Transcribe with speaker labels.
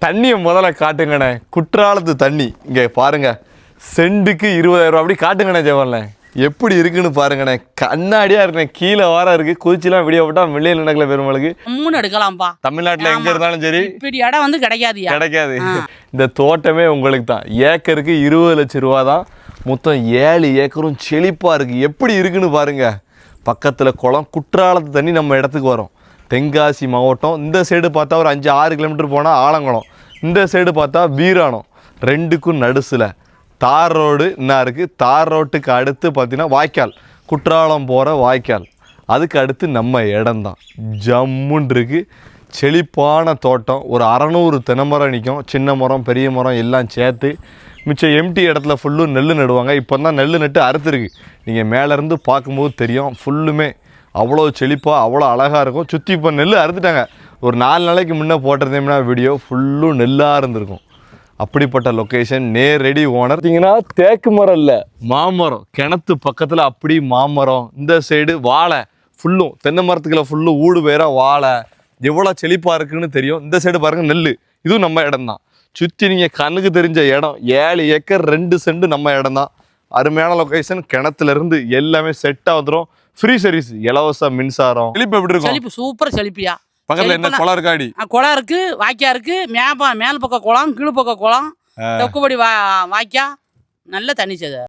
Speaker 1: தண்ணியை முதல்ல காட்டுங்கண்ணே. குற்றாலத்து தண்ணி இங்கே பாருங்க, செண்டுக்கு 20,000 ரூபா. அப்படி காட்டுங்கண்ணே ஜெவன்ல, எப்படி இருக்குன்னு பாருங்கண்ணே. கண்ணாடியா இருக்குண்ணே, கீழே வாரம் இருக்கு. குதிச்சுலாம் வீடியோ போட்டா மில்லியன் கணக்குல பெருமளுக்கு
Speaker 2: எடுக்கலாம்ப்பா.
Speaker 1: தமிழ்நாட்டில் எங்க இருந்தாலும் சரி
Speaker 2: இப்படி இடம் வந்து கிடைக்காது.
Speaker 1: இந்த தோட்டமே உங்களுக்கு தான். ஏக்கருக்கு 20 லட்சம் ரூபா தான். மொத்தம் 7 ஏக்கரும் செழிப்பா இருக்கு. எப்படி இருக்குன்னு பாருங்க. பக்கத்துல குளம், குற்றாலத்து தண்ணி நம்ம இடத்துக்கு வரும். தென்காசி மாவட்டம். இந்த சைடு பார்த்தா ஒரு 5-6 கிலோமீட்டர் போனால் ஆலங்குளம், இந்த சைடு பார்த்தா வீராணம். ரெண்டுக்கும் நடுசில் தார் ரோடு என்ன இருக்குது. தார் ரோட்டுக்கு அடுத்து பார்த்தீங்கன்னா வாய்க்கால், குற்றாலம் போகிற வாய்க்கால். அதுக்கு அடுத்து நம்ம இடம்தான். ஜம்முன்னு இருக்குது. செழிப்பான தோட்டம். ஒரு 600 தென்னைமரம் நிற்கும். சின்ன மரம் பெரிய மரம் எல்லாம் சேர்த்து. மிச்சம் எம்டி இடத்துல ஃபுல்லும் நெல் நடுவாங்க. இப்போ தான் நெல் நட்டு அறுத்துருக்கு. நீங்கள் மேலேருந்து பார்க்கும்போது தெரியும். ஃபுல்லுமே அவ்வளோ செழிப்பாக அவ்வளோ அழகாக இருக்கும். சுற்றி இப்போ நெல் அறுத்துட்டாங்க. ஒரு 4 நாளைக்கு முன்னே போட்டிருந்தோம்னா வீடியோ ஃபுல்லும் நெல்லாக இருந்திருக்கும். அப்படிப்பட்ட லொக்கேஷன். நேரடி ஓனர் பார்த்தீங்கன்னா தேக்கு மரம் இல்லை, மாமரம். கிணத்து பக்கத்தில் அப்படி மாமரம். இந்த சைடு வாழை ஃபுல்லும், தென்னை மரத்துக்குள்ள ஃபுல்லும் ஊடு பேராக வாழை. எவ்வளோ செழிப்பாக இருக்குன்னு தெரியும். இந்த சைடு பாருங்கள் நெல். இதுவும் நம்ம இடம் தான். சுற்றி நீங்கள் கண்ணுக்கு தெரிஞ்ச இடம் 7 ஏக்கர் 2 சென்ட் நம்ம இடம் தான். அருமையான லொக்கேஷன். கிணத்துலேருந்து எல்லாமே செட்டாக வந்துடும். ஃப்ரீ சர்வீஸ், இலவச மின்சாரம். செழிப்பு எப்படி இருக்கும்?
Speaker 2: செழிப்பு சூப்பர் செழிப்பியா.
Speaker 1: பக்கத்தில் என்ன குளம் இருக்காடி?
Speaker 2: குளம் இருக்கு, வாய்க்கா இருக்கு. மேல் பக்கம் குளம், கீழ் பக்கம் குளம், தொக்குபடி வாய்க்கா. நல்ல தண்ணி சேது.